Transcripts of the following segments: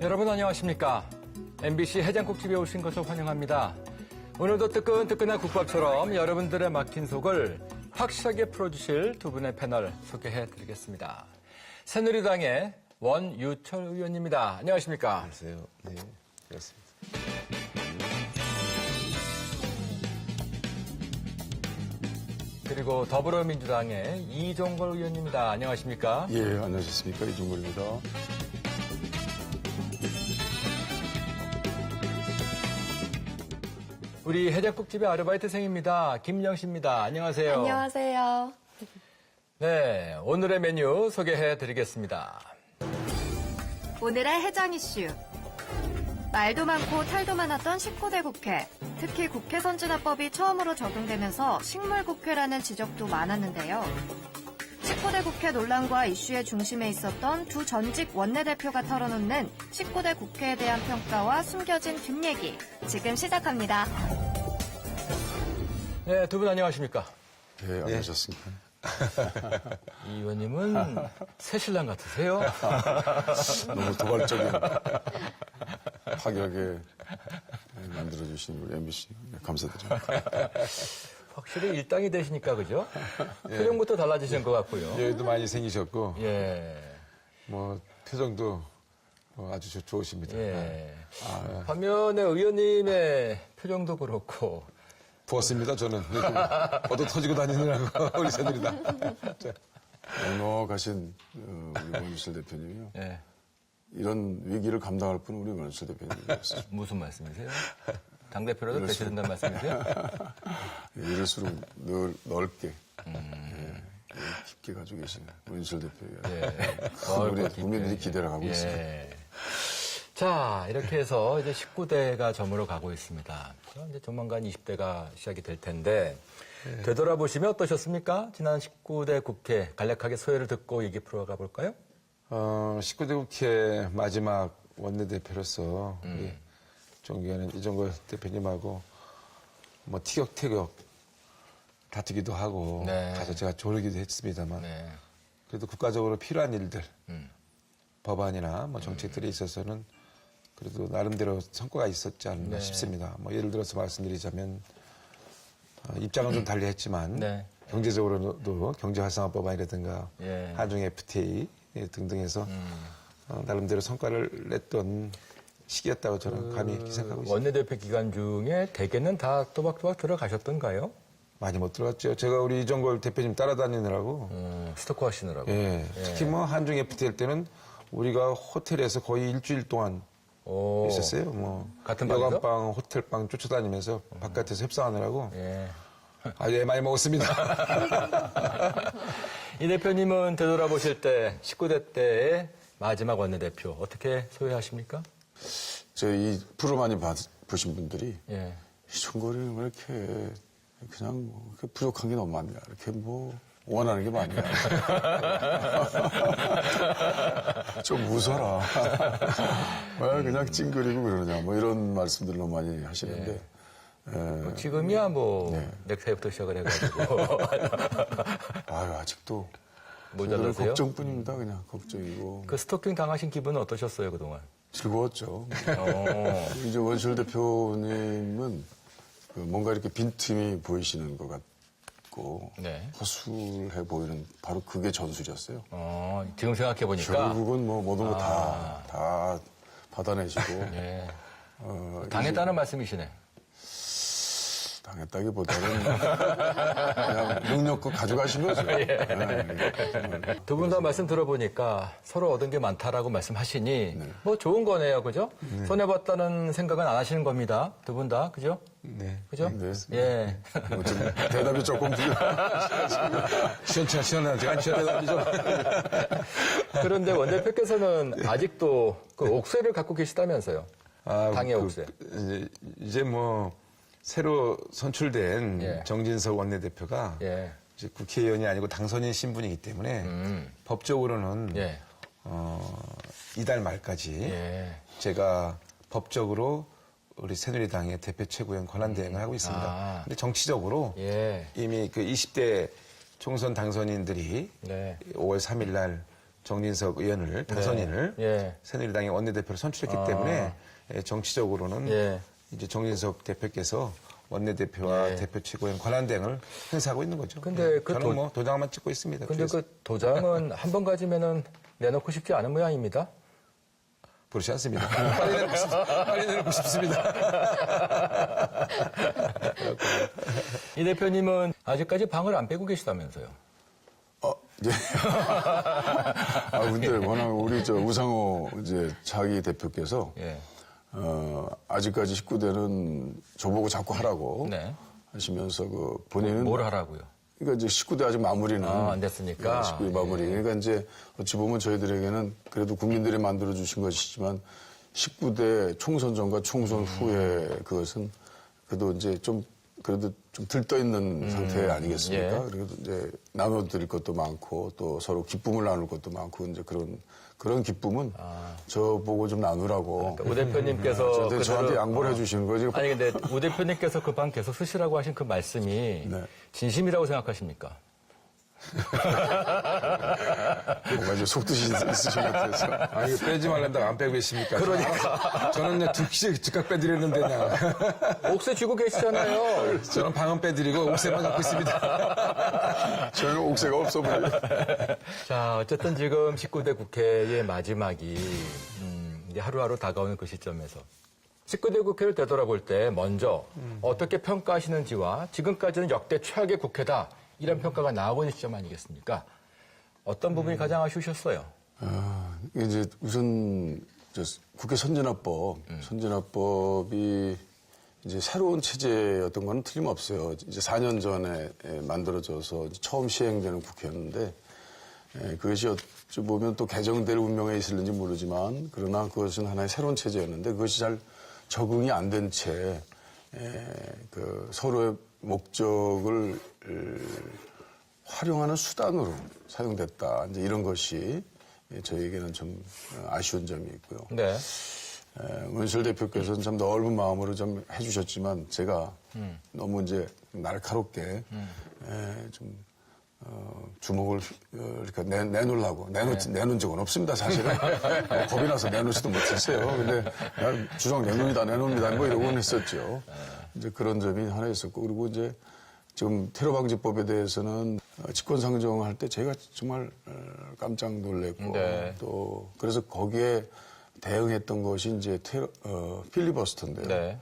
여러분 안녕하십니까? MBC 해장국집에 오신 것을 환영합니다. 오늘도 뜨끈뜨끈한 국밥처럼 여러분들의 막힌 속을 확실하게 풀어주실 두 분의 패널 소개해드리겠습니다. 새누리당의 원유철 의원입니다. 안녕하십니까? 안녕하세요. 네, 그렇습니다. 그리고 더불어민주당의 이종걸 의원입니다. 안녕하십니까? 예, 안녕하셨습니까? 이종걸입니다. 우리 해장국집의 아르바이트생입니다. 김영씨입니다. 안녕하세요. 안녕하세요. 네, 오늘의 메뉴 소개해드리겠습니다. 오늘의 해장 이슈. 말도 많고 탈도 많았던 19대 국회. 특히 국회 선진화법이 처음으로 적용되면서 식물국회라는 지적도 많았는데요. 19대 국회 논란과 이슈의 중심에 있었던 두 전직 원내대표가 털어놓는 19대 국회에 대한 평가와 숨겨진 뒷얘기. 지금 시작합니다. 네, 두 분 안녕하십니까? 예, 안녕하셨습니까? 이 의원님은 새신랑 같으세요? 너무 도발적인 파격에 만들어주신 우리 MBC 감사드립니다. 확실히 일당이 되시니까, 그죠? 표정부터 달라지신 것 같고요. 여유도 많이 생기셨고, 예. 뭐, 표정도 아주 좋으십니다. 예. 반면에 의원님의 표정도 그렇고. 부었습니다, 저는. 얻어 터지고 다니느라고, 우리 새누리당. 넉넉하신 우리 원유철 대표님이요. 예. 이런 위기를 감당할 분은 우리 원유철 대표님이었어요. 무슨 말씀이세요? 당대표라도 되셔야 된다는 말씀이세요? 이럴수록 넓게, 깊게 가지고 계신 원유철 대표가 우리 국민들이 기대를 하고 있습니다. 자, 이렇게 해서 이제 19대가 저물어 가고 있습니다. 이제 조만간 20대가 시작이 될 텐데, 되돌아보시면 어떠셨습니까? 지난 19대 국회 간략하게 소회를 듣고 얘기 풀어가 볼까요? 19대 국회 마지막 원내대표로서 우리 존경하는 이종걸 대표님하고 뭐 티격태격 다투기도 하고 가서 제가 조르기도 했습니다만 그래도 국가적으로 필요한 일들 법안이나 뭐 정책들에 있어서는 그래도 나름대로 성과가 있었지 않나 싶습니다. 뭐 예를 들어서 말씀드리자면 입장은 좀 달리했지만 경제적으로도 경제활성화법안이라든가 한중 FTA 등등해서 나름대로 성과를 냈던 시기였다고 저는 감히 생각하고 있습니다. 원내대표 기간 중에 대개는 다 또박또박 들어가셨던가요? 많이 못 들어갔죠. 제가 우리 이종걸 대표님 따라다니느라고. 스토커 하시느라고. 특히 뭐 한중 FTA 때는 우리가 호텔에서 거의 일주일 동안 있었어요. 뭐 같은 방에서? 여관방, 호텔방 쫓아다니면서 바깥에서 협상하느라고. 예, 많이 먹었습니다. 이 대표님은 되돌아보실 때 19대 때의 마지막 원내대표 어떻게 소개하십니까? 저희 프로 많이 보신 분들이 이종걸이 왜 이렇게 그냥 뭐 부족한 게 너무 많냐. 이렇게 뭐 원하는 게 많냐. 좀 웃어라. 왜 그냥 찡그리고 그러냐. 뭐 이런 말씀들을 너무 많이 하시는데. 지금이야 뭐 넥타이부터 시작을 해가지고. 아직도 모자라세요? 걱정뿐입니다. 그냥 걱정이고. 그 스토킹 당하신 기분은 어떠셨어요 그동안? 즐거웠죠. 이제 원유철 대표님은 뭔가 이렇게 빈틈이 보이시는 것 같고 허술해 보이는 바로 그게 전술이었어요. 지금 생각해보니까 결국은 뭐 모든 거 다 받아내시고 당했다는 말씀이시네. 당했다기보다는 그냥 능력껏 가져가신 거죠. 두 분 다 말씀 들어보니까 서로 얻은 게 많다라고 말씀하시니 뭐 좋은 거네요, 그죠? 손해봤다는 생각은 안 하시는 겁니다, 두 분 다, 그죠? 그죠? 예. 뭐 대답이 조금 시원하지 않죠, 대답이죠. 그런데 원대표께서는 아직도 그 옥쇠를 갖고 계시다면서요? 당의 옥쇠. 이제 뭐 새로 선출된 정진석 원내대표가 이제 국회의원이 아니고 당선인 신분이기 때문에 법적으로는 이달 말까지 제가 법적으로 우리 새누리당의 대표 최고위원 권한대행을 하고 있습니다. 근데 정치적으로 예. 이미 그 20대 총선 당선인들이 네. 5월 3일 날 정진석 의원을 당선인을 예. 새누리당의 원내대표로 선출했기 때문에 정치적으로는 예. 이제 정진석 대표께서 원내대표와 예. 대표 최고위원 권한대행을 행사하고 있는 거죠. 근데 그 저는 뭐 도장만 찍고 있습니다. 근데 그래서 그 도장은 한 번 가지면은 내놓고 싶지 않은 모양입니다. 그렇지 않습니다. 빨리 내놓고 싶습니다. 이 대표님은 아직까지 방을 안 빼고 계시다면서요. 네. 근데 워낙 우리 우상호 이제 차기 대표께서 예. 아직까지 19대는 저보고 자꾸 하라고 네. 하시면서 본인은 뭘 하라고요? 그러니까 이제 19대 아직 마무리는 안 됐으니까. 19대 마무리. 그러니까 이제 어찌 보면 저희들에게는 그래도 국민들이 만들어 주신 것이지만 19대 총선 전과 총선 후에 그것은 그래도 이제 그래도 좀 들떠 있는 상태 아니겠습니까? 예. 그리고 이제 나눠드릴 것도 많고 또 서로 기쁨을 나눌 것도 많고 이제 그런 기쁨은 저 보고 좀 나누라고. 우 대표님께서 저한테 양보를 해주시는 거죠. 아니 근데 우 대표님께서 그 방 계속 쓰시라고 하신 그 말씀이 네. 진심이라고 생각하십니까? 뭔가 이제 속뜻이 있으신 것 같아서. 아니, 빼지 말란다고 안 빼고 계십니까? 그러니까. 저는 그냥 두 키씩 즉각 빼드렸는데, 그냥. 옥새 쥐고 계시잖아요. 저는 방은 빼드리고 옥새만 갖고 있습니다. 저는 옥새가 없어 보여요. 자, 어쨌든 지금 19대 국회의 마지막이 이제 하루하루 다가오는 그 시점에서 19대 국회를 되돌아볼 때 먼저 어떻게 평가하시는지와 지금까지는 역대 최악의 국회다 이런 평가가 나오고 있는 시점 아니겠습니까? 어떤 부분이 가장 아쉬우셨어요? 이제 우선 국회 선진화법이 이제 새로운 체제였던 건 틀림없어요. 이제 4년 전에 만들어져서 처음 시행되는 국회였는데 그것이 어찌 보면 또 개정될 운명에 있을는지 모르지만 그러나 그것은 하나의 새로운 체제였는데 그것이 잘 적응이 안 된 채 서로의 목적을 활용하는 수단으로 사용됐다. 이제 이런 것이 저희에게는 좀 아쉬운 점이 있고요. 네. 문실 대표께서는 참 넓은 마음으로 좀 해주셨지만 제가 너무 이제 날카롭게 좀 주먹을 이렇게 내놓으려고 내놓은 적은 없습니다 사실은. 겁이 나서 내놓지도 못했어요. 근데 난 주장 내놓습니다 뭐 이러고는 했었죠. 이제 그런 점이 하나 있었고 그리고 이제 지금 테러 방지법에 대해서는 직권 상정할 때 제가 정말 깜짝 놀랐고 네. 또 그래서 거기에 대응했던 것이 이제 필리버스터인데요. 네.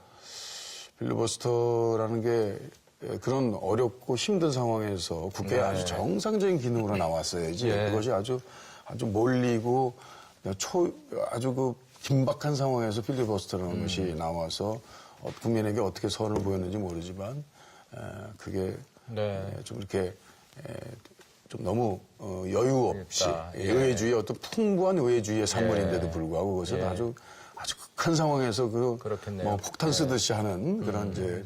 필리버스터라는 게 그런 어렵고 힘든 상황에서 국회에 아주 정상적인 기능으로 나왔어야지. 그것이 아주 몰리고 아주 그 긴박한 상황에서 필리버스터라는 것이 나와서 국민에게 어떻게 선을 보였는지 모르지만 그게 좀 이렇게 좀 너무 여유 없이 의회주의 어떤 풍부한 의회주의의 산물인데도 불구하고 그것은 아주 큰 상황에서 뭐 폭탄 쓰듯이 하는 그런 이제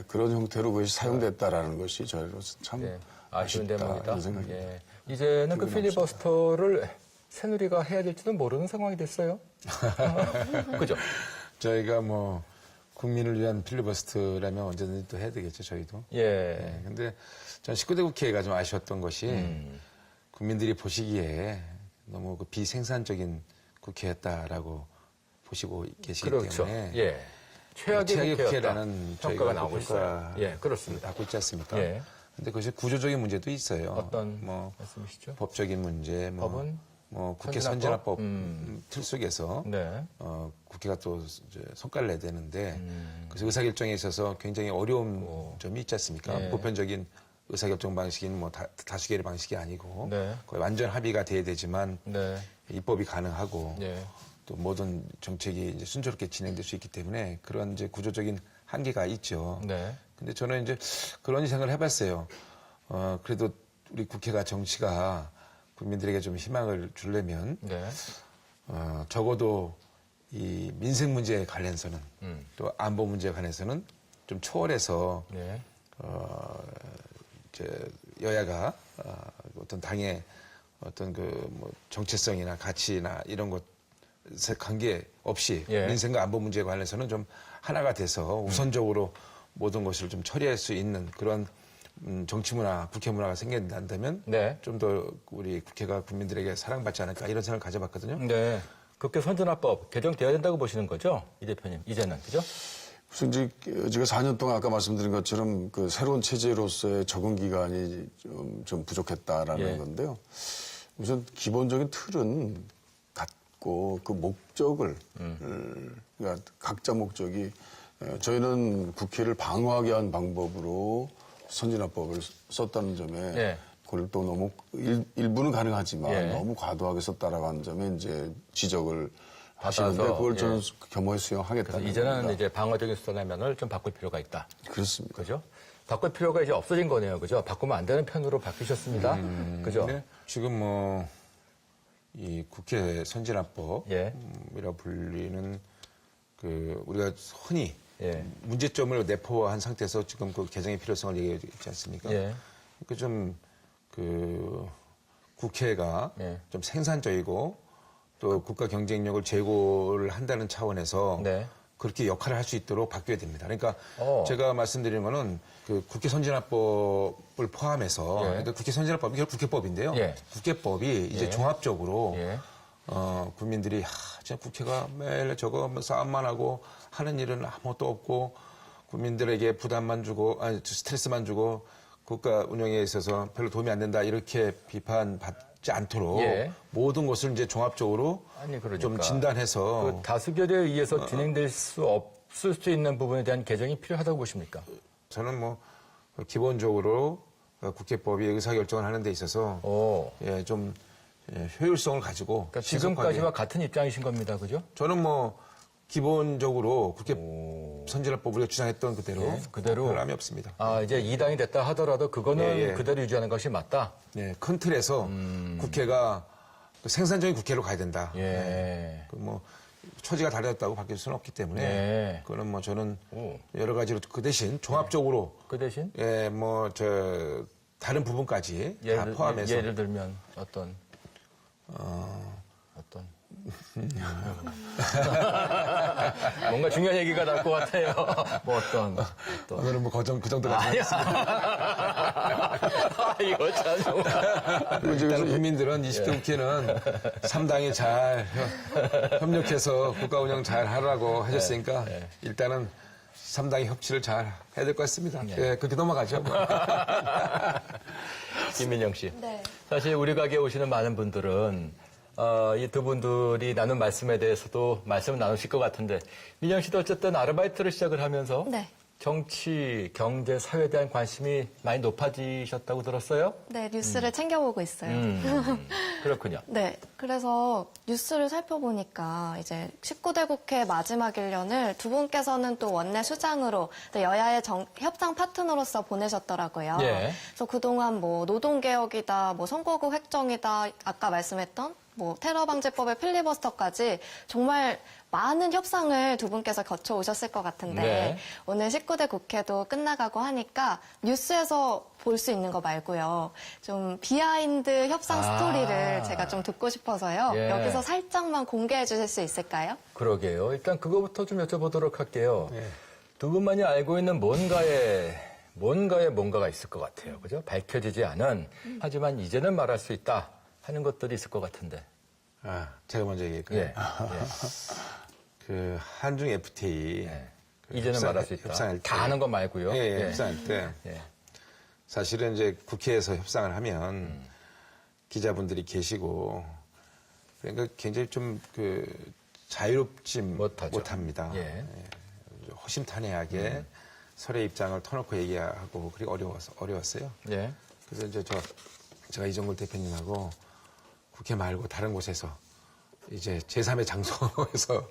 그런 형태로 그것이 사용됐다라는 것이 저희로서 참 아쉬운 아쉽다 대목이다. 이런 생각입니다. 이제는 그 필리버스터를 새누리가 해야 될지도 모르는 상황이 됐어요. 그죠? 저희가 뭐 국민을 위한 필리버스터라면 언제든지 또 해야 되겠죠, 저희도. 예. 근데 전 19대 국회가 좀 아쉬웠던 것이 국민들이 보시기에 너무 그 비생산적인 국회였다라고 보시고 계시기 그렇죠. 때문에 예. 최악의 국회라는 평가가 나오고 있어요. 예, 그렇습니다. 갖고 있지 않습니까? 예. 근데 그것이 구조적인 문제도 있어요. 어떤 뭐 말씀이시죠? 법적인 문제, 법은 뭐 국회 선진화법? 선진화법 틀 속에서 네. 국회가 또 이제 성과를 내야 되는데 그래서 의사결정에 있어서 굉장히 어려운 점이 있지 않습니까? 예. 보편적인 의사결정 방식인 뭐 다수결의 방식이 아니고 네. 거의 완전 합의가 돼야 되지만 네. 입법이 가능하고 예. 또 모든 정책이 이제 순조롭게 진행될 수 있기 때문에 그런 이제 구조적인 한계가 있죠. 네. 근데 저는 이제 그런 생각을 해봤어요. 그래도 우리 국회가 정치가 국민들에게 좀 희망을 주려면 네. 적어도 이 민생 문제에 관련해서는 또 안보 문제에 관해서는 좀 초월해서 네. 이제 여야가 어떤 당의 어떤 그 뭐 정체성이나 가치나 이런 것 관계 없이 예. 민생과 안보 문제에 관해서는 좀 하나가 돼서 우선적으로 모든 것을 좀 처리할 수 있는 그런 정치 문화, 국회 문화가 생긴다면 네. 좀 더 우리 국회가 국민들에게 사랑받지 않을까 이런 생각을 가져봤거든요. 네. 국회 선진화법 개정돼야 된다고 보시는 거죠? 이 대표님, 이제는. 그죠? 우선 이제 제가 4년 동안 아까 말씀드린 것처럼 그 새로운 체제로서의 적응 기간이 좀 부족했다라는 예. 건데요. 우선 기본적인 틀은 같고 그 목적을 그러니까 각자 목적이 저희는 국회를 방어하게 한 방법으로 선진화법을 썼다는 점에 예. 그걸 또 너무 일부는 가능하지만 예. 너무 과도하게 썼다라고 하는 점에 이제 지적을 하시는데 받아서, 그걸 저는 예. 겸허히 수용하겠다는 이제는 겁니다. 이제 방어적인 수단의 면을 좀 바꿀 필요가 있다. 그렇습니다. 그죠? 바꿀 필요가 이제 없어진 거네요. 그죠? 바꾸면 안 되는 편으로 바뀌셨습니다. 그죠? 네. 지금 뭐 이 국회 선진화법이라 예. 불리는 그 우리가 흔히 예. 문제점을 내포한 상태에서 지금 그 개정의 필요성을 얘기하지 않습니까? 예. 그 좀 그 국회가 예. 좀 생산적이고 또 국가 경쟁력을 제고를 한다는 차원에서 네. 그렇게 역할을 할 수 있도록 바뀌어야 됩니다. 그러니까 제가 말씀드리는 거는 그 국회 선진화법을 포함해서 예. 그러니까 국회 선진화법이 결국 국회법인데요. 예. 국회법이 이제 예. 종합적으로 예. 국민들이 진짜 국회가 매일 저거 싸움만 하고 하는 일은 아무것도 없고 국민들에게 부담만 주고 스트레스만 주고 국가 운영에 있어서 별로 도움이 안 된다 이렇게 비판받지 않도록 예. 모든 것을 이제 종합적으로 아니, 그러니까. 좀 진단해서 그 다수결에 의해서 진행될 수 없을 수 있는 부분에 대한 개정이 필요하다고 보십니까? 저는 뭐 기본적으로 국회법이 의사결정을 하는 데 있어서 예, 좀 효율성을 가지고 그러니까 신속하게. 지금까지와 같은 입장이신 겁니다. 그죠? 저는 뭐 기본적으로 국회 선진화법 우리가 주장했던 그대로 예, 그대로. 변함이 없습니다. 아, 이제 2당이 됐다 하더라도 그거는 예, 예. 그대로 유지하는 것이 맞다? 네, 큰 틀에서 국회가 그 생산적인 국회로 가야 된다. 예. 그 뭐 처지가 달라졌다고 바뀔 수는 없기 때문에 네. 그거는 뭐 저는 오. 여러 가지로 그 대신 종합적으로 그 대신? 예, 뭐 저 다른 부분까지 다 포함해서 예를 들면 어떤? 어떤? 뭔가 중요한 얘기가 나올 것 같아요. 뭐 어떤? 오늘은 뭐 그 정도가 아니야. 이거 참 정말. 일단 국민들은 20대 국회는 3당이 잘 협력해서 국가 운영 잘 하라고 하셨으니까 일단은 3당이 협치를 잘 해야 될 것 같습니다. 예, 그렇게 넘어가죠. 김민영 씨. 네. 사실 우리 가게에 오시는 많은 분들은 이 두 분들이 나눈 말씀에 대해서도 말씀을 나누실 것 같은데 민영 씨도 어쨌든 아르바이트를 시작을 하면서 네. 정치, 경제, 사회에 대한 관심이 많이 높아지셨다고 들었어요? 네, 뉴스를 챙겨보고 있어요. 그렇군요. 네, 그래서 뉴스를 살펴보니까 이제 19대 국회 마지막 1년을 두 분께서는 또 원내 수장으로 또 여야의 협상 파트너로서 보내셨더라고요. 예. 그래서 그동안 뭐 노동개혁이다, 뭐 선거구 획정이다, 아까 말씀했던 뭐 테러방지법의 필리버스터까지 정말 많은 협상을 두 분께서 거쳐오셨을 것 같은데 네. 오늘 19대 국회도 끝나가고 하니까 뉴스에서 볼 수 있는 거 말고요. 좀 비하인드 협상 스토리를 제가 좀 듣고 싶어서요. 예. 여기서 살짝만 공개해 주실 수 있을까요? 그러게요. 일단 그거부터 좀 여쭤보도록 할게요. 두 분만이 알고 있는 뭔가가 있을 것 같아요. 그죠? 밝혀지지 않은, 하지만 이제는 말할 수 있다 하는 것들이 있을 것 같은데. 제가 먼저 얘기할까요? 예. 그 한중 FTA 그 이제는 협상- 말할 수 있다. 협상할 때. 다 하는 거 말고요. 예, 협상할 때 예. 사실은 이제 국회에서 협상을 하면 기자분들이 계시고 그러니까 굉장히 좀 그 자유롭지 못하죠. 못합니다. 예. 허심탄회하게 서로의 입장을 터놓고 얘기하고 그리고 어려웠어요. 예. 그래서 이제 제가 이정걸 대표님하고 국회 말고 다른 곳에서 이제 제3의 장소에서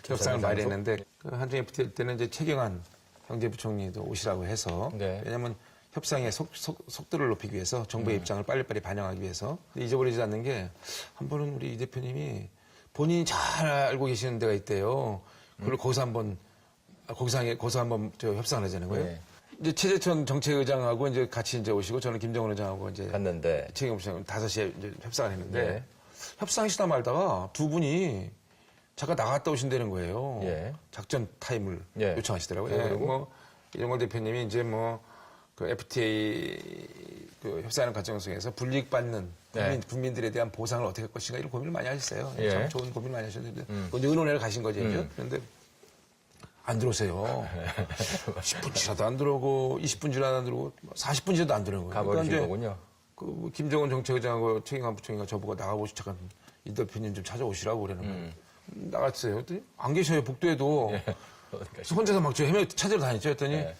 협상을 많이 했는데 그 한중 FTA 때는 이제 최경환 경제부총리도 오시라고 해서 네. 왜냐하면 협상의 속도를 높이기 위해서 정부의 입장을 빨리빨리 반영하기 위해서 근데 잊어버리지 않는 게 한 번은 우리 이 대표님이 본인이 잘 알고 계시는 데가 있대요. 그걸 거기서 한번 저 협상을 하자는 거예요. 네. 이제 최재천 정책의장하고 이제 같이 이제 오시고 저는 김정은 의장하고 이제 갔는데. 최경환 부총리 5시에 이제 협상을 했는데 네. 협상하시다 말다가 두 분이 잠깐 나갔다 오신다는 거예요. 예. 작전 타임을 예. 요청하시더라고요. 네, 예, 그리고? 뭐 이정걸 대표님이 이제 뭐 그 FTA 그 협상하는 과정 속에서 불이익 받는 네. 국민들에 대한 보상을 어떻게 할 것인가 이런 고민을 많이 하셨어요. 예. 참 좋은 고민을 많이 하셨는데 그건 의논회를 가신 거죠. 그런데 안 들어오세요. 10분 지나도 안 들어오고 20분 지나도 안 들어오고 40분 지나도 안 들어오는 거예요. 가버리신 이제 거군요. 그 김정은 정책의장하고 최경환 부총리가 저보고 나가보시 잠깐 이 대표님 좀 찾아오시라고 그러는 거예요. 나갔어요. 그랬더니 안 계셔요. 복도에도. 그래서 혼자서 막 저 헤매 찾으러 다녔죠. 했더니 네.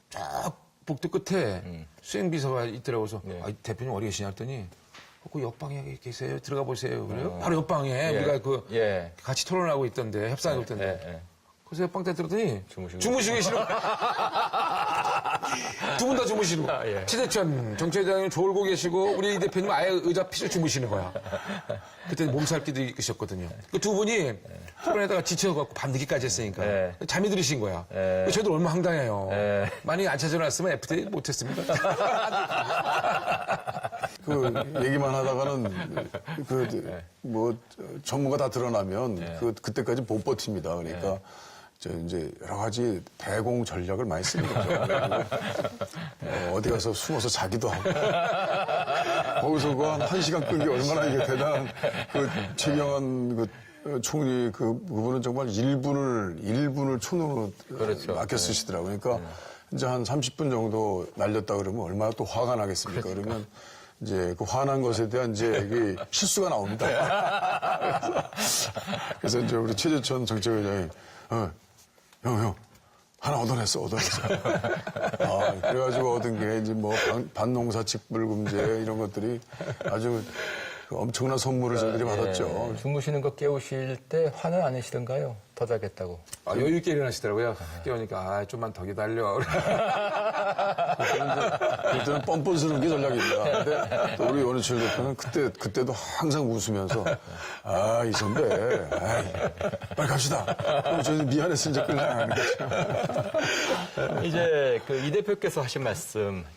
쫙 복도 끝에 수행비서가 있더라고요. 그래서 네. 아, 대표님 어디 계시냐 했더니 그 옆방에 계세요. 들어가 보세요. 그래요? 바로 옆방에 우리가 그 예. 같이 토론하고 있던데 협상하고 있던데. 예, 예. 그래서 옆방 때 들었더니 주무시고 주무시고 계시는 두 분 다 주무시고 아, 예. 최대천 정책회장님 졸고 계시고 우리 이 대표님 아예 의자 피셔 주무시는 거야. 그때 몸살기도 있으셨거든요. 그 두 분이 토론에다가 지쳐갖고 밤늦게까지 했으니까 예. 잠이 들으신 거야. 예. 저희들 얼마나 황당해요. 예. 많이 안 찾아놨으면 FTA 못했습니다. 그 얘기만 하다가는 뭐 전문가 다 드러나면 그때까지 못 버팁니다. 그러니까 저 이제 여러 가지 대공 전략을 많이 쓰는 거죠. 어디 가서 숨어서 자기도 하고 거기서 그 한 1시간 끈 게 얼마나 이게 대단한 그 최경환 그 총리 그분은 정말 1분을 촌으로 그렇죠. 맡겨 쓰시더라고요. 그러니까 이제 한 30분 정도 날렸다 그러면 얼마나 또 화가 나겠습니까? 그러면 이제 그 화난 것에 대한 이제 이게 실수가 나옵니다. 그래서 이제 우리 최재천 정책위원장이 형 하나 얻어냈어. 아, 그래가지고 얻은 게 이제 뭐 반농사 직불금제 이런 것들이 아주 그 엄청난 선물을 저희들이 받았죠. 주무시는 거 깨우실 때 화는 안 내시던가요? 더 자겠다고. 아, 여유 있게 일어나시더라고요. 깨우니까 아, 좀만 더 기다려. 그때는 뻔뻔스러운 게 전략입니다. 근데 또 우리 원희철 대표는 그때도 항상 웃으면서 아, 이 선배, 아이, 빨리 갑시다. 그럼 저는 미안해서 이제 끌려가는 거죠. 이제 그 이 대표께서 하신 말씀하실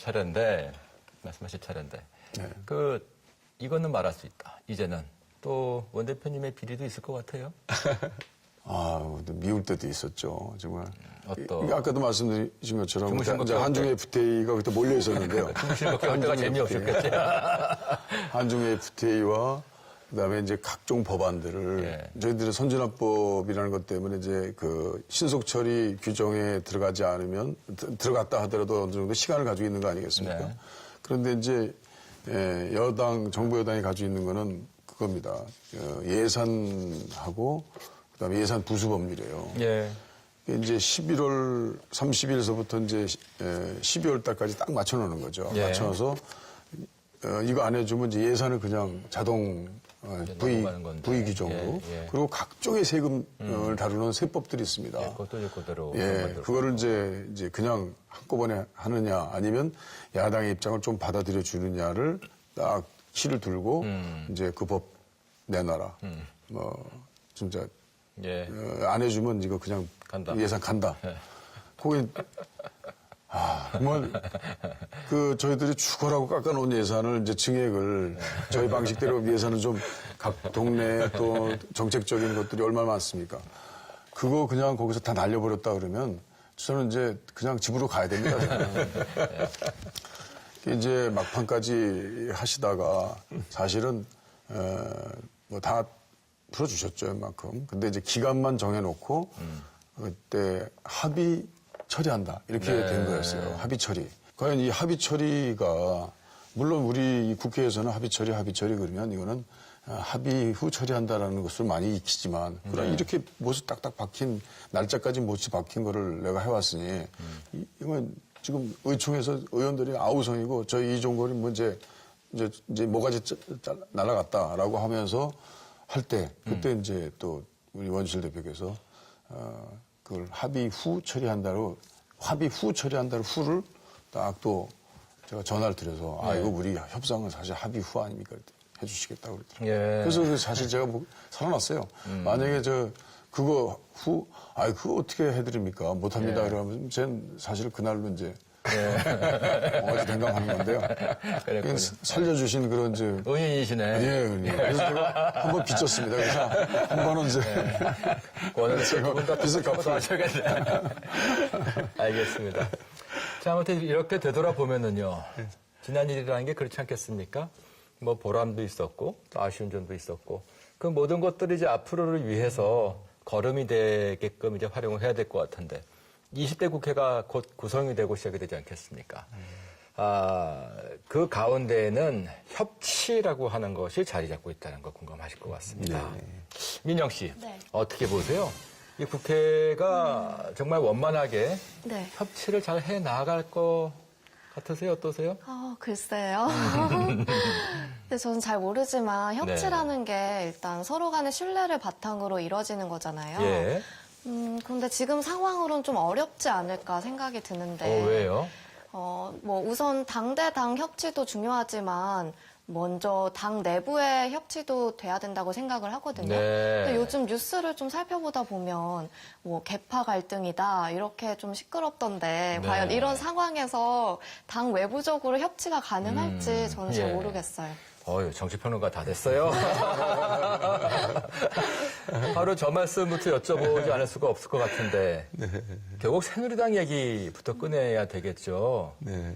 차례인데, 네. 이거는 말할 수 있다. 이제는 또 원 대표님의 비리도 있을 것 같아요. 아, 미울 때도 있었죠. 정말. 어떤? 아까도 말씀드린 것처럼 주무신 이제 것 한중 FTA가 그때 몰려 있었는데요. 주무시는 거 깨울 때가 재미없었겠지. 한중 FTA와 그다음에 이제 각종 법안들을 예. 저희들의 선진화법이라는 것 때문에 이제 그 신속 처리 규정에 들어가지 않으면 들어갔다 하더라도 어느 정도 시간을 가지고 있는 거 아니겠습니까? 네. 그런데 이제 정부 여당이 가지고 있는 거는 그겁니다. 예산하고 그다음에 예산 부수 법률이에요. 예. 이제 11월 30일서부터 이제 12월 달까지 딱 맞춰놓는 거죠. 예. 맞춰서 이거 안 해주면 이제 예산을 그냥 자동 넘어가는 건데. V 규정으로 예, 예. 그리고 각종의 세금을 다루는 세법들이 있습니다. 그것도 이제 그대로. 예, 만들고. 그거를 이제 그냥 한꺼번에 하느냐 아니면 야당의 입장을 좀 받아들여 주느냐를 딱 키를 들고 이제 그 법 내놔라. 뭐 진짜 예. 안 해주면 이거 그냥 간다. 예산 간다. 거기 정말 그 저희들이 죽어라고 깎아놓은 예산을 이제 증액을 저희 방식대로 예산은 좀 각 동네 또 정책적인 것들이 얼마나 많습니까? 그거 그냥 거기서 다 날려버렸다 그러면 저는 이제 그냥 집으로 가야 됩니다. 이제 막판까지 하시다가 사실은 뭐 다 풀어주셨죠, 이만큼. 근데 이제 기간만 정해놓고 그때 합의 처리한다 이렇게 네. 된 거였어요. 합의 처리. 과연 이 합의 처리가 물론 우리 이 국회에서는 합의 처리 그러면 이거는 합의 후 처리한다라는 것을 많이 익히지만 그럼 이렇게 못이 딱딱 박힌 날짜까지 못이 박힌 거를 내가 해왔으니 이건 지금 의총에서 의원들이 아우성이고 저희 이종걸이 뭐 이제 뭐가지 날아갔다라고 하면서 할 때 그때 이제 또 우리 원실 대표께서 그걸 합의 후 처리한다로 후를 딱 또 제가 전화를 드려서 이거 우리 협상은 사실 합의 후 아닙니까? 그랬더니 해주시겠다고 그랬더라고요. 예. 그래서 사실 제가 뭐 살아났어요. 만약에 그거 그거 어떻게 해드립니까? 못합니다. 예. 그러면 전 사실 그날로 이제 어제 냉감하는 건데요. 그랬군요. 그냥 살려주신 그런 이제 은인이시네. 예, 은인. 그래서 제가 한번 빚졌습니다. 그래서 한 번은 이제 오늘 두분 다 빚을 갚아 갚아야 하셔야겠네. 알겠습니다. 자, 아무튼 이렇게 되돌아보면은요. 지난 일이라는 게 그렇지 않겠습니까? 뭐 보람도 있었고 또 아쉬운 점도 있었고 그 모든 것들이 이제 앞으로를 위해서 걸음이 되게끔 이제 활용을 해야 될 것 같은데 20대 국회가 곧 구성이 되고 시작이 되지 않겠습니까? 그 가운데에는 협치라고 하는 것이 자리 잡고 있다는 거 공감하실 것 같습니다. 민영 씨, 네. 어떻게 보세요? 이 국회가 정말 원만하게 네. 협치를 잘 해 나갈 것 같으세요? 어떠세요? 글쎄요. 근데 저는 잘 모르지만 협치라는 게 일단 서로 간의 신뢰를 바탕으로 이루어지는 거잖아요. 예. 그런데 지금 상황으로는 좀 어렵지 않을까 생각이 드는데. 왜요? 뭐 우선 당대당 협치도 중요하지만 먼저 당 내부의 협치도 돼야 된다고 생각을 하거든요. 네. 근데 요즘 뉴스를 좀 살펴보다 보면 뭐 개파 갈등이다 이렇게 좀 시끄럽던데 네. 과연 이런 상황에서 당 외부적으로 협치가 가능할지 저는 잘 예. 모르겠어요. 정치평론가 다 됐어요. 바로 저 말씀부터 여쭤보지 않을 수가 없을 것 같은데 결국 새누리당 얘기부터 꺼내야 되겠죠. 네.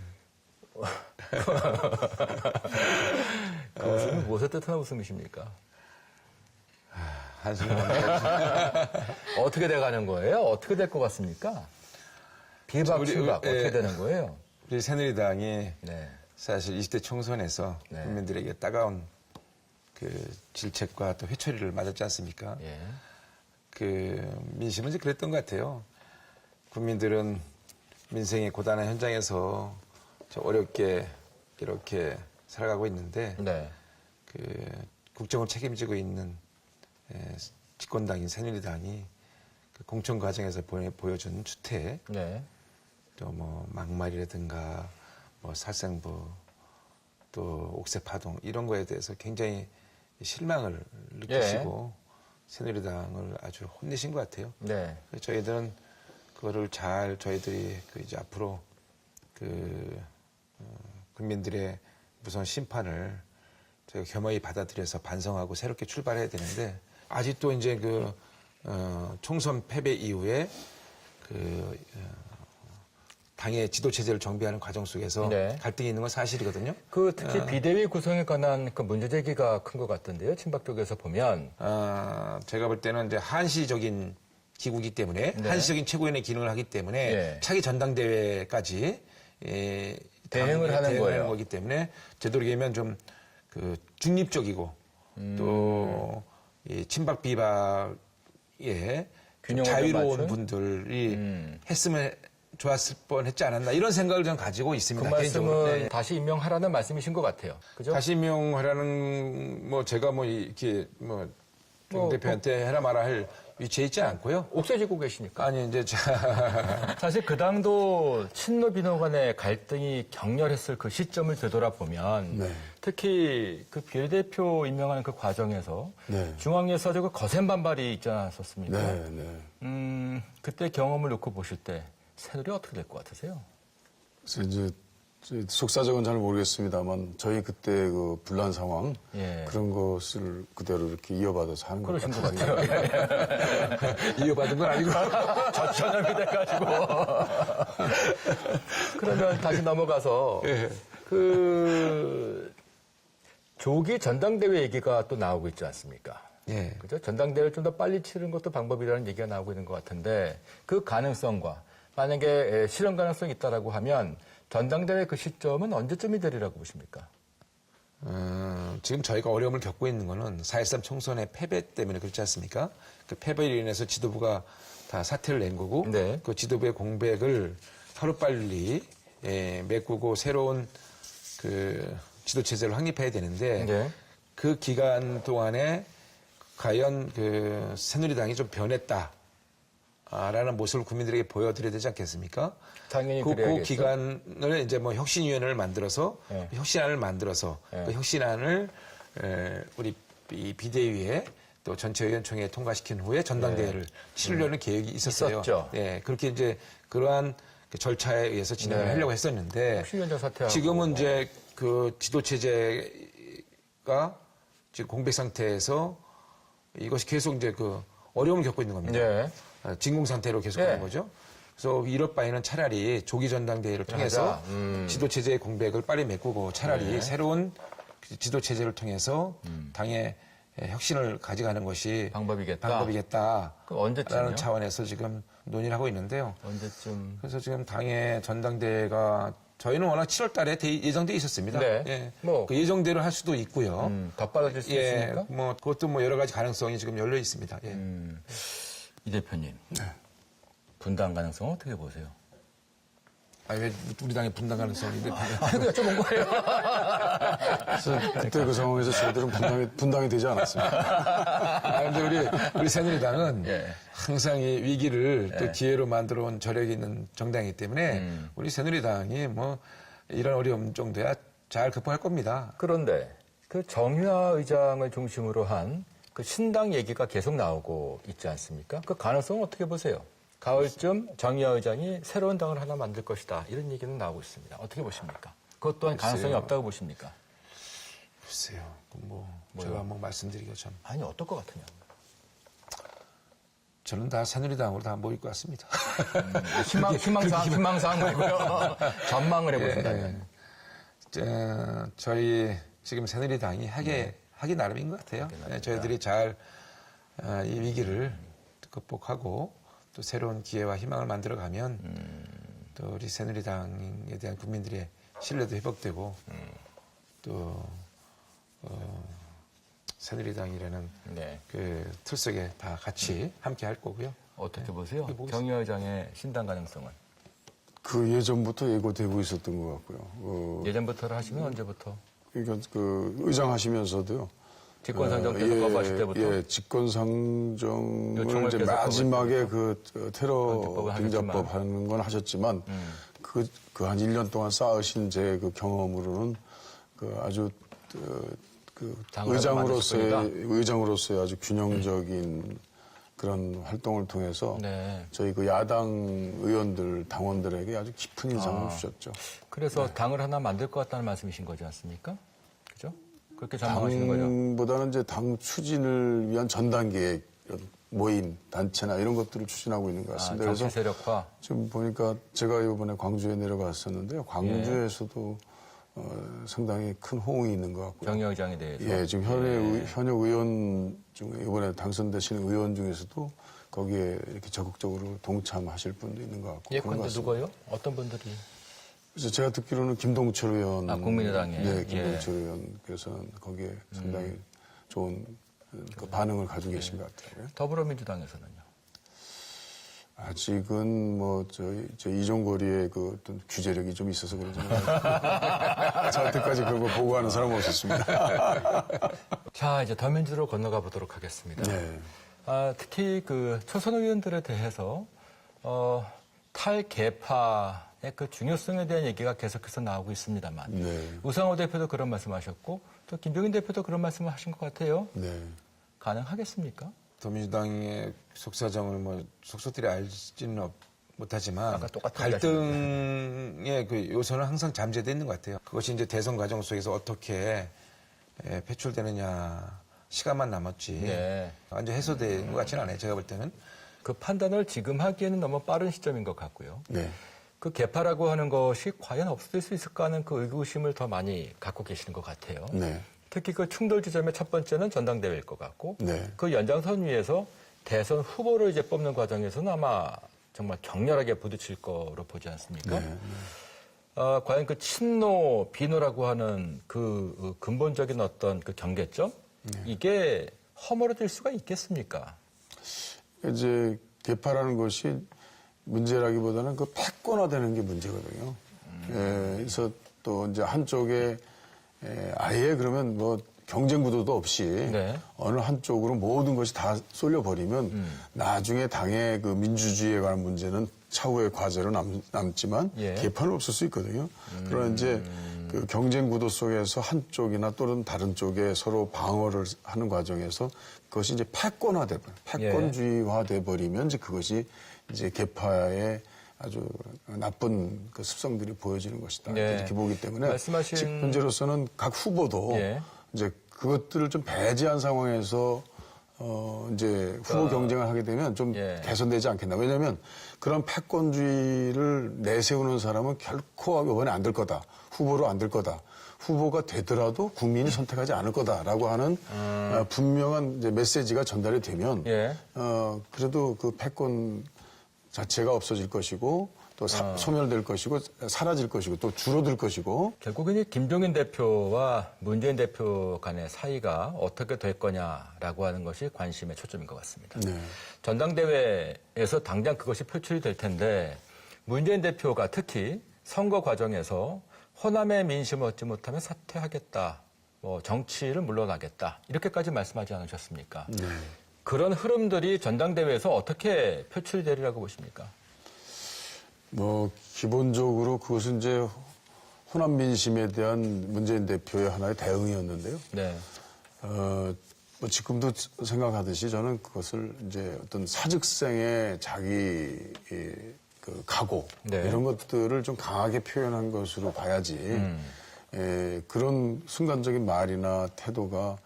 그 웃음이 무엇에 뜻하는 웃음이십니까? 한숨만 어떻게 돼가는 거예요? 어떻게 될 것 같습니까? 비박, 친박 어떻게 되는 거예요? 우리 새누리당이 네. 사실 20대 총선에서 네. 국민들에게 따가운 그 질책과 또 회초리를 맞았지 않습니까? 예. 그 민심은 이제 그랬던 것 같아요. 국민들은 민생의 고단한 현장에서 저 어렵게 이렇게 살아가고 있는데 네. 그 국정을 책임지고 있는 집권당인 새누리당이 그 공천 과정에서 보여준 추태, 네. 또 뭐 막말이라든가 뭐 살생부, 또 옥새 파동 이런 거에 대해서 굉장히 실망을 느끼시고 새누리당을 아주 혼내신 것 같아요. 네. 저희들은 그거를 잘 저희들이 그 이제 앞으로 그 국민들의 무서운 심판을 저희가 겸허히 받아들여서 반성하고 새롭게 출발해야 되는데 아직도 이제 그 총선 패배 이후에 그 당의 지도 체제를 정비하는 과정 속에서 네. 갈등이 있는 건 사실이거든요. 그 특히 비대위 구성에 관한 그 문제 제기가 큰 것 같던데요. 친박 쪽에서 보면. 제가 볼 때는 이제 한시적인 기구이기 때문에 네. 한시적인 최고위원회 기능을 하기 때문에 네. 차기 전당대회까지 대응을 하는 거예요. 거기 때문에 되도록이면 좀 그 중립적이고 또 이 친박 비박에 좀 균형을 자유로운 좀 맞춘? 분들이 했으면 좋았을 뻔했지 않았나 이런 생각을 저는 가지고 그 있습니다. 개인적으로. 말씀은 네. 다시 임명하라는 말씀이신 것 같아요. 그죠? 다시 임명하라는 뭐 제가 뭐 이렇게 뭐 대표한테 해라 마라 할 위치에 있지 않고요. 옥쇄지고 계시니까. 아니 이제 사실 그 당도 친노 비노 간의 갈등이 격렬했을 그 시점을 되돌아보면 네. 특히 그 비례대표 임명하는 그 과정에서 네. 중앙에서 그 거센 반발이 있지 않았었습니까? 네, 네. 그때 경험을 놓고 보실 때 새누리 어떻게 될 것 같으세요? 그래서 이제 속사정은 잘 모르겠습니다만 저희 그때 그 분란 상황 예. 그런 것을 그대로 이렇게 이어받아서 하는 것 그러신 것 같아요. 같아요. 이어받은 건 아니고 저천염이 돼가지고. 그러면 다시 넘어가서 그 조기 전당대회 얘기가 또 나오고 있지 않습니까? 예. 그죠? 전당대회를 좀 더 빨리 치르는 것도 방법이라는 얘기가 나오고 있는 것 같은데 그 가능성과 만약에 실현 가능성이 있다라고 하면 전당대회 그 시점은 언제쯤이 되리라고 보십니까? 지금 저희가 어려움을 겪고 있는 거는 4.13 총선의 패배 때문에 그렇지 않습니까? 그 패배로 인해서 지도부가 다 사퇴를 낸 거고 네. 그 지도부의 공백을 하루빨리 메꾸고 새로운 그 지도 체제를 확립해야 되는데 네. 그 기간 동안에 과연 그 새누리당이 좀 변했다. 라는 모습을 국민들에게 보여드려야 되지 않겠습니까? 당연히 그 그래야겠죠. 기간을 이제 뭐 혁신위원회를 만들어서 네. 혁신안을 만들어서 네. 그 혁신안을 우리 이 비대위에 또 전체의원총회에 통과시킨 후에 전당대회를 치르려는 계획이 있었어요. 있었죠. 네, 그렇게 이제 그러한 그 절차에 의해서 진행을 네. 하려고 했었는데 혁신위원장 사퇴하고 지금은 이제 그 지도 체제가 지금 공백 상태에서 이것이 계속 이제 그 어려움을 겪고 있는 겁니다. 네. 진공 상태로 계속 네. 가는 거죠. 그래서 이럴 바에는 차라리 조기 전당대회를 통해서 지도 체제의 공백을 빨리 메꾸고 차라리 네. 새로운 지도 체제를 통해서 당의 혁신을 가져가는 것이 방법이겠다. 그럼 언제쯤이요? 라는 차원에서 지금 논의를 하고 있는데요. 언제쯤? 그래서 지금 당의 전당대회가 저희는 워낙 7월 달에 예정돼 있었습니다. 네. 예. 뭐. 그 예정대로 할 수도 있고요. 더 빨라질 수 예. 있습니까? 뭐 그것도 뭐 여러 가지 가능성이 지금 열려 있습니다. 예. 이 대표님. 분당 가능성 어떻게 보세요? 아니, 왜 우리 당의 분당 가능성인데 아니, 그냥 여쭤본 거예요. 그래서 그때 그 상황에서 저희들은 분당이 되지 않았습니다. 아, 근데 우리 새누리당은 예. 항상 이 위기를 또 기회로 만들어 온 저력이 있는 정당이기 때문에 우리 새누리당이 뭐 이런 어려움 정도야 잘 극복할 겁니다. 그런데 그 정유화 의장을 중심으로 한 그 신당 얘기가 계속 나오고 있지 않습니까? 그 가능성은 어떻게 보세요? 가을쯤 정유화 의장이 새로운 당을 하나 만들 것이다. 이런 얘기는 나오고 있습니다. 어떻게 보십니까? 그것 또한 가능성이 없다고 보십니까? 글쎄요. 제가 뭐 말씀드리기가 참. 아니, 어떨 것 같으냐. 저는 다 새누리당으로 다 모일 것 같습니다. 희망사항 말고요. 전망을 해보신다면. 저희 지금 새누리당이 하기 나름인 것 같아요. 네, 저희들이 잘 이 위기를 극복하고 또 새로운 기회와 희망을 만들어가면 또 우리 새누리당에 대한 국민들의 신뢰도 회복되고 또 새누리당이라는 네. 그 틀 속에 다 같이 함께 할 거고요. 어떻게 보세요? 정유화 의장의 신당 가능성은? 그 예전부터 예고되고 있었던 것 같고요. 예전부터를 하시면 언제부터? 그러니까 그 의장 하시면서도요. 집권상정 계속 거부하실 때부터? 예, 집권상정을 요청을 이제 계속 마지막에 그 테러 방지법을 빙자법 하는 건 하셨지만 그 한 1년 동안 쌓으신 제 그 경험으로는 그 아주 그 당을 만드실 의장으로서의 아주 균형적인 그런 활동을 통해서 네. 저희 그 야당 의원들, 당원들에게 아주 깊은 인상을 주셨죠. 그래서 당을 하나 만들 것 같다는 말씀이신 거지 않습니까? 그죠? 그렇게 전망하시는 거죠? 당보다는 이제 당 추진을 위한 전단 계획, 모임, 단체나 이런 것들을 추진하고 있는 것 같습니다. 정치 세력화. 지금 보니까 제가 이번에 광주에 내려갔었는데요. 광주에서도 상당히 큰 호응이 있는 것 같고요. 정유화 의장에 대해서. 예, 지금 현역 의원 중에 이번에 당선되신 의원 중에서도 거기에 이렇게 적극적으로 동참하실 분도 있는 것 같고. 예, 그런 것 근데 같습니다. 누구요? 어떤 분들이? 그래서 제가 듣기로는 김동철 의원. 국민의당에. 네, 김동철 의원께서는 거기에 상당히 좋은 그 반응을 가지고 계신 것 같아요. 더불어민주당에서는요? 아직은 뭐 저 이종거리의 그 어떤 규제력이 좀 있어서 그런지 저한테까지 그런 거 보고하는 사람은 없었습니다. 자, 이제 더민주로 건너가 보도록 하겠습니다. 네. 특히 그 초선 의원들에 대해서 탈개파의 그 중요성에 대한 얘기가 계속해서 나오고 있습니다만 네. 우상호 대표도 그런 말씀하셨고 또 김병인 대표도 그런 말씀을 하신 것 같아요. 네. 가능하겠습니까? 더민주당의 속사정을 뭐 속속들이 알지는 못하지만 아까 똑같은 갈등의 그 요소는 항상 잠재되어 있는 것 같아요. 그것이 이제 대선 과정 속에서 어떻게 배출되느냐 시간만 남았지 네. 완전 해소된 것 같지는 않아요. 제가 볼 때는. 그 판단을 지금 하기에는 너무 빠른 시점인 것 같고요. 네. 그 개파라고 하는 것이 과연 없어질 수 있을까 하는 그 의구심을 더 많이 갖고 계시는 것 같아요. 네. 특히 그 충돌 지점의 첫 번째는 전당대회일 것 같고 네. 그 연장선 위에서 대선 후보를 이제 뽑는 과정에서는 아마 정말 격렬하게 부딪힐 거로 보지 않습니까? 네. 과연 그 친노, 비노라고 하는 그 근본적인 어떤 그 경계점 이게 허물어질 수가 있겠습니까? 이제 개파라는 것이 문제라기보다는 그 패권화되는 게 문제거든요. 예, 그래서 또 이제 한쪽에 아예 그러면 뭐 경쟁 구도도 없이 네. 어느 한쪽으로 모든 것이 다 쏠려버리면 나중에 당의 그 민주주의에 관한 문제는 차후의 과제로 남지만 예. 개파는 없을 수 있거든요. 그러나 이제 그 경쟁 구도 속에서 한쪽이나 또는 다른 쪽에 서로 방어를 하는 과정에서 그것이 이제 패권화돼 버려, 패권주의화돼 버리면 이제 그것이 이제 개파의 아주 나쁜 그 습성들이 보여지는 것이다. 네. 이렇게 보기 때문에 말씀하신- 지금 현재로서는 각 후보도 예. 이제 그것들을 좀 배제한 상황에서 이제 후보 경쟁을 하게 되면 좀 예. 개선되지 않겠나. 왜냐하면 그런 패권주의를 내세우는 사람은 결코 이번에 안 될 거다. 후보로 안 될 거다. 후보가 되더라도 국민이 선택하지 않을 거다라고 하는 분명한 이제 메시지가 전달이 되면 예. 그래도 그 패권 자체가 없어질 것이고 또 소멸될 것이고 사라질 것이고 또 줄어들 것이고 결국은 이 김종인 대표와 문재인 대표 간의 사이가 어떻게 될 거냐라고 하는 것이 관심의 초점인 것 같습니다. 네. 전당대회에서 당장 그것이 표출이 될 텐데 문재인 대표가 특히 선거 과정에서 호남의 민심을 얻지 못하면 사퇴하겠다, 뭐 정치를 물러나겠다 이렇게까지 말씀하지 않으셨습니까? 네. 그런 흐름들이 전당대회에서 어떻게 표출되리라고 보십니까? 뭐 기본적으로 그것은 이제 호남 민심에 대한 문재인 대표의 하나의 대응이었는데요. 네. 뭐 지금도 생각하듯이 저는 그것을 이제 어떤 사직생의 자기 그 각오 네. 이런 것들을 좀 강하게 표현한 것으로 봐야지 그런 순간적인 말이나 태도가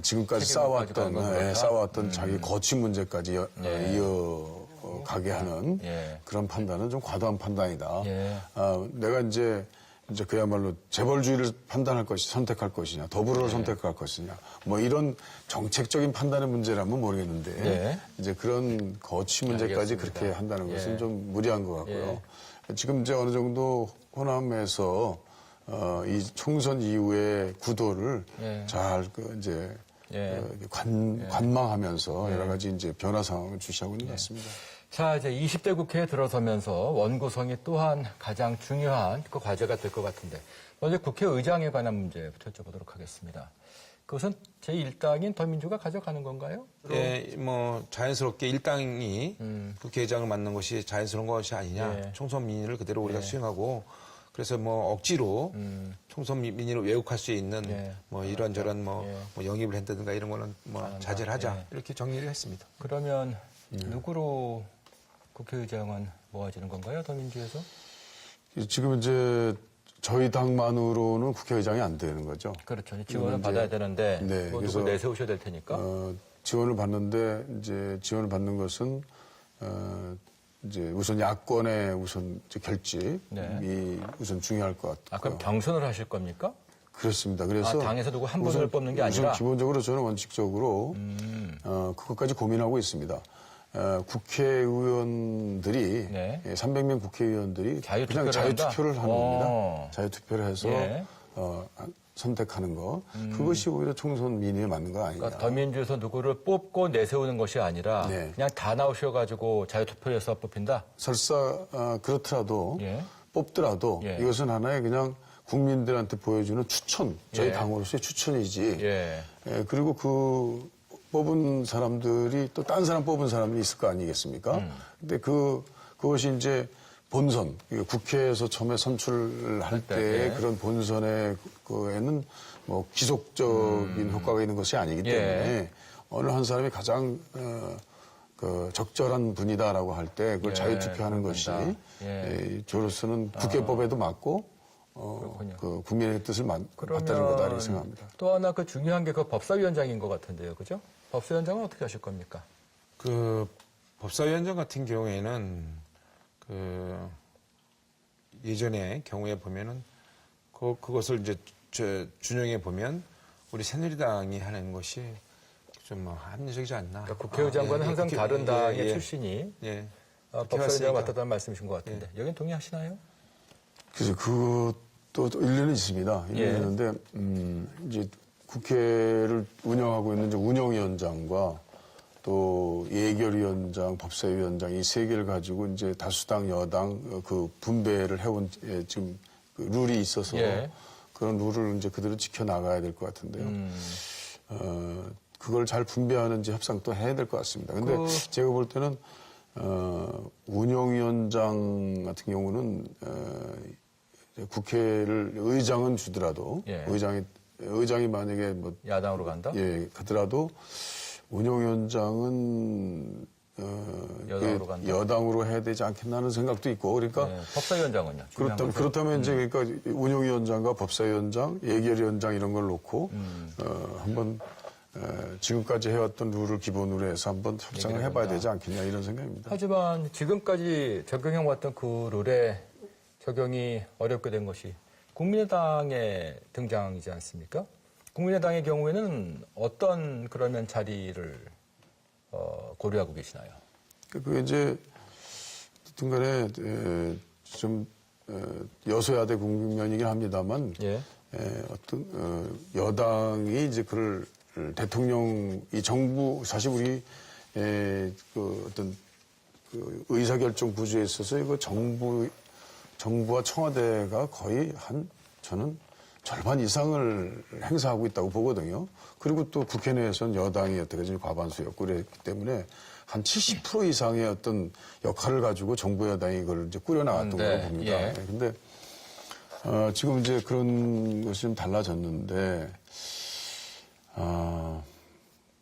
지금까지 책임을 가지고 쌓아왔던 가는 건 그렇다? 쌓아왔던 자기 거취 문제까지 네. 이어가게 하는 예. 그런 판단은 좀 과도한 판단이다. 예. 내가 이제 그야말로 재벌주의를 판단할 것이 선택할 것이냐, 더불어를 선택할 것이냐, 뭐 이런 정책적인 판단의 문제라면 모르겠는데 네. 이제 그런 거취 문제까지 알겠습니다. 그렇게 한다는 것은 예. 좀 무리한 것 같고요. 지금 이제 어느 정도 호남에서 이 총선 이후의 구도를 예. 잘 이제 예. 관망하면서 여러 가지 이제 변화 상황을 주시하고 있는 것 같습니다. 자, 이제 20대 국회에 들어서면서 원구성이 또한 가장 중요한 그 과제가 될 것 같은데, 먼저 국회의장에 관한 문제부터 여쭤보도록 하겠습니다. 그것은 제1당인 더민주가 가져가는 건가요? 예, 뭐 자연스럽게 일당이 국회의장을 맡는 것이 자연스러운 것이 아니냐. 예. 총선 민의를 그대로 우리가 수행하고 그래서 뭐 억지로 총선 민의를 왜곡할 수 있는 예. 뭐 이런저런 뭐 영입을 한다든가 이런 거는 뭐 자제를 하자. 예. 이렇게 정리를 했습니다. 그러면 누구로 국회의장은 모아지는 건가요, 더민주에서? 지금 이제 저희 당만으로는 국회의장이 안 되는 거죠. 그렇죠. 지원을 받아야 되는데, 네, 뭐 그래서 누구 내세우셔야 될 테니까. 지원을 받는데 이제 지원을 받는 것은 이제 우선 야권의 우선 이제 결집이 네. 우선 중요할 것 같고요. 아, 그럼 경선을 하실 겁니까? 그렇습니다. 그래서 아, 당에서 누구 한 분을 뽑는 게 우선 아니라? 기본적으로 저는 원칙적으로 그것까지 고민하고 있습니다. 국회의원들이 네. 300명 국회의원들이 자유투표를 그냥 자유투표를 한다? 하는 겁니다. 어. 자유투표를 해서 예. 선택하는 거 그것이 오히려 총선 민의에 맞는 거 아니냐. 그러니까 더민주에서 누구를 뽑고 내세우는 것이 아니라 네. 그냥 다 나오셔가지고 자유투표에서 뽑힌다? 설사 그렇더라도 예. 뽑더라도 예. 이것은 하나의 그냥 국민들한테 보여주는 추천, 저희 예. 당으로서의 추천이지. 예. 그리고 그 뽑은 사람들이 또 딴 사람 뽑은 사람이 있을 거 아니겠습니까? 근데 그것이 이제 본선, 국회에서 처음에 선출을 할 때의 예. 그런 본선의 그에는 뭐 기속적인 효과가 있는 것이 아니기 때문에 예. 어느 한 사람이 가장 그 적절한 분이다라고 할 때 그걸 예, 자유투표하는 것이 그렇습니다. 예. 저로서는 국회법에도 맞고 그 국민의 뜻을 맞다는 거다 이렇게 생각합니다. 또 하나 그 중요한 게 그 법사위원장인 것 같은데요, 그죠? 법사위원장은 어떻게 하실 겁니까? 그 법사위원장 같은 경우에는 그 예전의 경우에 보면은 그것을 이제 준용해 보면 우리 새누리당이 하는 것이 좀 뭐 합리적이지 않나. 그러니까 국회의장과는 항상 다른 당의 예, 출신이 예. 법사위원장을 맡았다는 말씀이신 것 같은데 여긴 동의하시나요? 그래서 그것도 일리는 있습니다. 예. 있는데 이제 국회를 운영하고 있는 이제 운영위원장과 또 예결위원장, 법사위원장 이 세 개를 가지고 이제 다수당 여당 그 분배를 해온 지금 그 룰이 있어서 예. 그런 룰을 이제 그대로 지켜 나가야 될 것 같은데요. 그걸 잘 분배하는지 협상 또 해야 될 것 같습니다. 근데 제가 볼 때는 운영위원장 같은 경우는 국회를 의장은 주더라도 예. 의장이 만약에 뭐 야당으로 간다? 가더라도 운영위원장은 여당으로 간다. 여당으로 해야 되지 않겠나는 생각도 있고 그러니까 네, 법사위원장은요? 중요한 것은? 그렇다면 이제 그러니까 운영위원장과 법사위원장, 예결위원장 이런 걸 놓고 한번 지금까지 해왔던 룰을 기본으로 해서 한번 협상을 해봐야 되지 않겠냐 이런 생각입니다. 하지만 지금까지 적용해왔던 그 룰에 적용이 어렵게 된 것이 국민의당의 등장이지 않습니까? 국민의당의 경우에는 어떤 그러면 자리를 고려하고 계시나요? 그 이제 어떤 간에 좀 여소야대 국면이긴 합니다만 예. 어떤 여당이 이제 그를 대통령 이 정부 사실 우리 그 어떤 그 의사결정 구조에 있어서 이거 정부와 청와대가 거의 저는 절반 이상을 행사하고 있다고 보거든요. 그리고 또 국회 내에서는 여당이 어떻게든지 과반수였고 그랬기 때문에 한 70% 이상의 어떤 역할을 가지고 정부 여당이 이걸 이제 꾸려나갔던 네, 걸로 봅니다. 예. 근데 지금 이제 그런 것이 좀 달라졌는데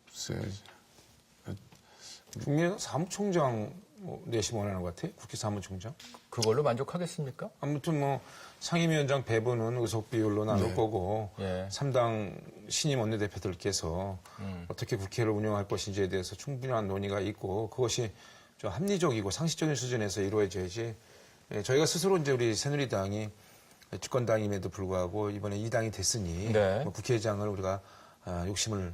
글쎄 국민의당 사무총장 내심 원하는 것 같아요. 국회 사무총장. 그걸로 만족하겠습니까? 아무튼 뭐 상임위원장 배분은 의석 비율로 나눌 거고 예. 3당 신임 원내대표들께서 어떻게 국회를 운영할 것인지에 대해서 충분한 논의가 있고 그것이 좀 합리적이고 상식적인 수준에서 이루어져야지. 예, 저희가 스스로 이제 우리 새누리당이 집권당임에도 불구하고 이번에 2당이 됐으니 네. 뭐 국회의장을 우리가 욕심을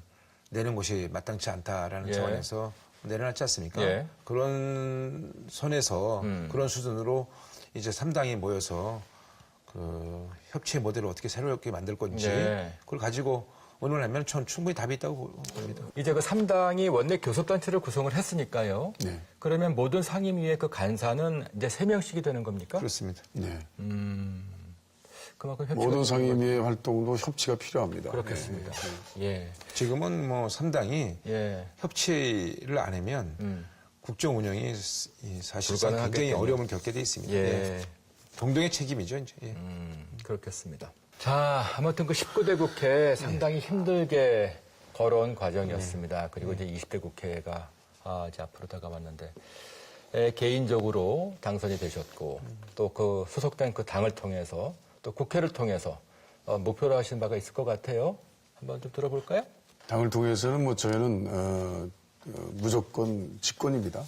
내는 것이 마땅치 않다라는 예. 차원에서 내려놨지 않습니까? 예. 그런 선에서 그런 수준으로 이제 3당이 모여서 그 협치의 모델을 어떻게 새롭게 만들 건지 예. 그걸 가지고 의논을 하면 전 충분히 답이 있다고 봅니다. 이제 그 3당이 원내 교섭단체를 구성을 했으니까요. 네. 그러면 모든 상임위의 그 간사는 이제 3명씩이 되는 겁니까? 그렇습니다. 네. 그만큼 협치가 모든 좀 상임위의 활동도 협치가 필요합니다. 그렇겠습니다. 예. 지금은 뭐 3당이 예. 협치를 안 하면 국정 운영이 사실상 굉장히 불가능하겠군요. 어려움을 겪게 돼 있습니다. 예. 예. 동등의 책임이죠, 이제. 예. 그렇겠습니다. 자, 아무튼 그 19대 국회 상당히 힘들게 걸어온 과정이었습니다. 그리고 이제 20대 국회가 이제 앞으로 다가왔는데 개인적으로 당선이 되셨고 또 그 소속된 그 당을 통해서 또 국회를 통해서 목표로 하신 바가 있을 것 같아요. 한번 좀 들어볼까요? 당을 통해서는 뭐 저희는 무조건 집권입니다.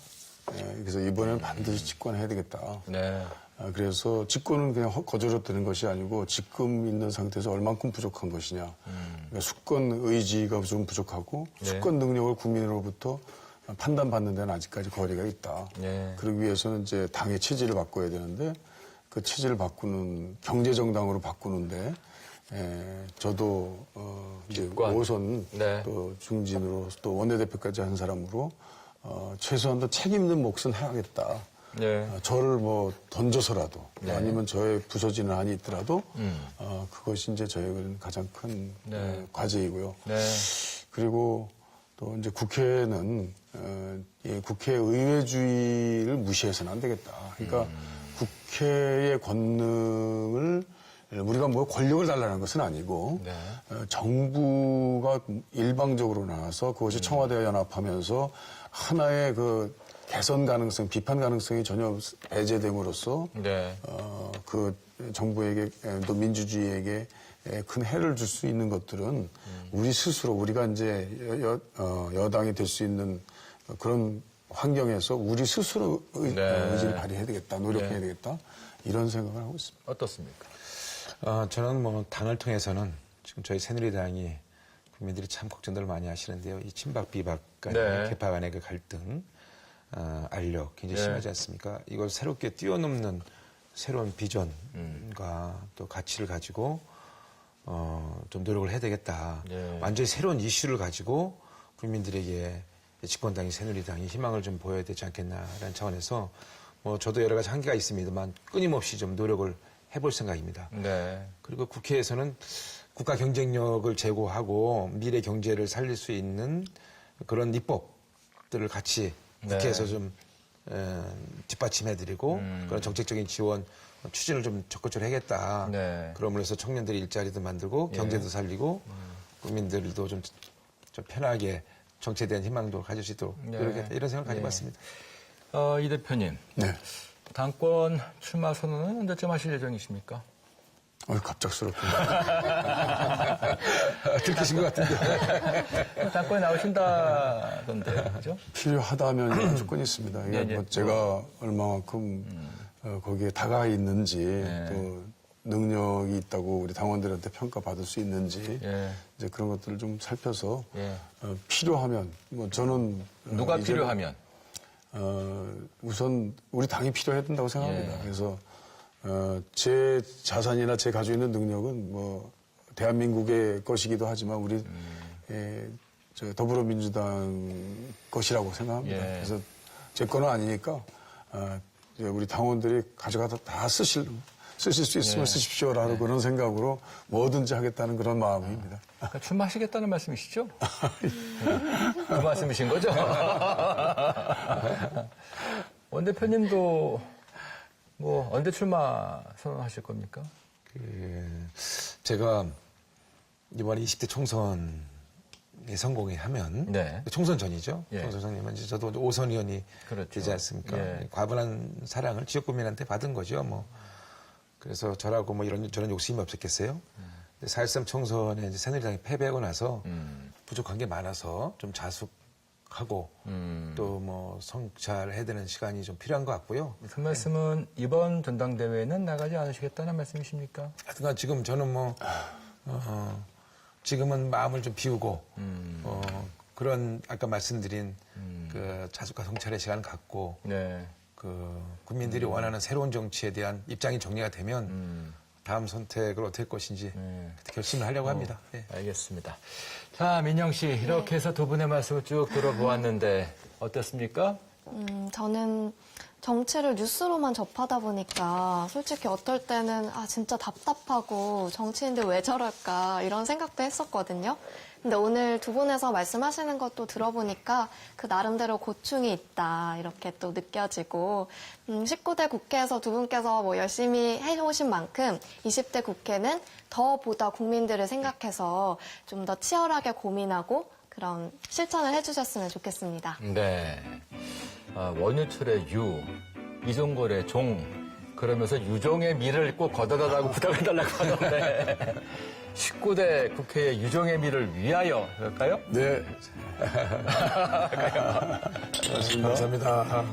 그래서 이번에는 반드시 집권해야 되겠다. 네. 그래서 집권은 그냥 거저로 되는 것이 아니고 지금 있는 상태에서 얼만큼 부족한 것이냐. 그러니까 수권 의지가 좀 부족하고 네. 수권 능력을 국민으로부터 판단받는 데는 아직까지 거리가 있다. 네. 그러기 위해서는 이제 당의 체질을 바꿔야 되는데 그 체질을 바꾸는 경제정당으로 바꾸는데 저도 이제 집권. 5선 네. 또 중진으로 또 원내대표까지 한 사람으로 최소한도 책 있는 몫은 해야겠다. 네. 저를 뭐 던져서라도 아니면 저의 부서지는 한이 있더라도 그것이 이제 저에게는 가장 큰 네. 과제이고요. 네. 그리고 또 이제 국회는 국회 의회주의를 무시해서는 안 되겠다. 그러니까 국회의 권능을 우리가 뭐 권력을 달라는 것은 아니고 네. 정부가 일방적으로 나와서 그것이 청와대와 연합하면서 하나의 그 개선 가능성, 비판 가능성이 전혀 배제됨으로써 네. 그 정부에게 또 민주주의에게 큰 해를 줄 수 있는 것들은 우리 스스로 우리가 이제 여당이 될 수 있는 그런 환경에서 우리 스스로 의지를 발휘해야 되겠다, 노력해야 되겠다 이런 생각을 하고 있습니다. 어떻습니까? 저는 뭐 당을 통해서는 지금 저희 새누리당이 국민들이 참 걱정들을 많이 하시는데요. 이 친박 비박 간의 네. 개파 간의 그 갈등, 알력 굉장히 네. 심하지 않습니까? 이걸 새롭게 뛰어넘는 새로운 비전과 또 가치를 가지고 좀 노력을 해야 되겠다. 네. 완전히 새로운 이슈를 가지고 국민들에게 집권당이 새누리당이 희망을 좀 보여야 되지 않겠나라는 차원에서 뭐 저도 여러 가지 한계가 있습니다만 끊임없이 좀 노력을 해볼 생각입니다. 네. 그리고 국회에서는 국가 경쟁력을 제고하고 미래 경제를 살릴 수 있는 그런 입법들을 같이 국회에서 좀 뒷받침해드리고 그런 정책적인 지원 추진을 좀 적극적으로 하겠다. 네. 그럼으로 해서 청년들이 일자리도 만들고 경제도 살리고 국민들도 좀 편하게 정치에 대한 희망도 가질 수 있도록 네. 노력했다. 이런 생각을 가지고 왔습니다. 이 대표님, 네. 당권 출마 선언은 언제쯤 하실 예정이십니까? 갑작스럽군요. 들키신 것 같은데. 당권에 나오신다던데요, 그죠? 필요하다면 조건이 있습니다. 이게 네, 뭐 제가 얼마만큼 거기에 다가가 있는지 네. 또 능력이 있다고 우리 당원들한테 평가받을 수 있는지 예. 이제 그런 것들을 좀 살펴서 예. 필요하면 뭐 저는 누가 이제는, 필요하면? 우선 우리 당이 필요해야 된다고 생각합니다. 예. 그래서 제 자산이나 제 가지고 있는 능력은 뭐 대한민국의 것이기도 하지만 우리 저 더불어민주당 것이라고 생각합니다. 예. 그래서 제 거는 아니니까 이제 우리 당원들이 가져가서 다 쓰실 수 있으면 예. 쓰십시오라는 그런 생각으로 뭐든지 하겠다는 그런 마음입니다. 그러니까 출마하시겠다는 말씀이시죠? 그 말씀이신 거죠? 원 대표님도 뭐 언제 출마 선언하실 겁니까? 제가 이번에 20대 총선에 성공이 하면 네. 총선 전이죠. 예. 총선 전이면 이제 저도 5선 의원이 그렇죠. 되지 않습니까? 예. 과분한 사랑을 지역구민한테 받은 거죠. 뭐 그래서 저라고 뭐 저런 욕심이 없었겠어요. 근데 4.13 총선에 이제 새누리당이 패배하고 나서 부족한 게 많아서 좀 자숙하고 또 뭐 성찰해야 되는 시간이 좀 필요한 것 같고요. 그 말씀은 이번 전당대회는 나가지 않으시겠다는 말씀이십니까? 하여튼간 지금 저는 뭐 지금은 마음을 좀 비우고 그런 아까 말씀드린 그 자숙과 성찰의 시간을 갖고 네. 그 국민들이 원하는 새로운 정치에 대한 입장이 정리가 되면 다음 선택을 어떻게 할 것인지 결심을 하려고 합니다. 예. 알겠습니다. 자, 민영 씨, 이렇게 해서 두 분의 말씀을 쭉 들어보았는데 어떻습니까? 저는 정치를 뉴스로만 접하다 보니까 솔직히 어떨 때는 진짜 답답하고 정치인들 왜 저럴까 이런 생각도 했었거든요. 근데 오늘 두 분에서 말씀하시는 것도 들어보니까 그 나름대로 고충이 있다 이렇게 또 느껴지고 19대 국회에서 두 분께서 뭐 열심히 해오신 만큼 20대 국회는 더보다 국민들을 생각해서 좀 더 치열하게 고민하고 그런 실천을 해주셨으면 좋겠습니다. 네. 원유철의 유, 이종걸의 종, 그러면서 유종의 미를 꼭 걷어달라고 부탁해달라고 하는데 19대 국회의 유종의 미를 위하여 그럴까요? 네. 감사합니다.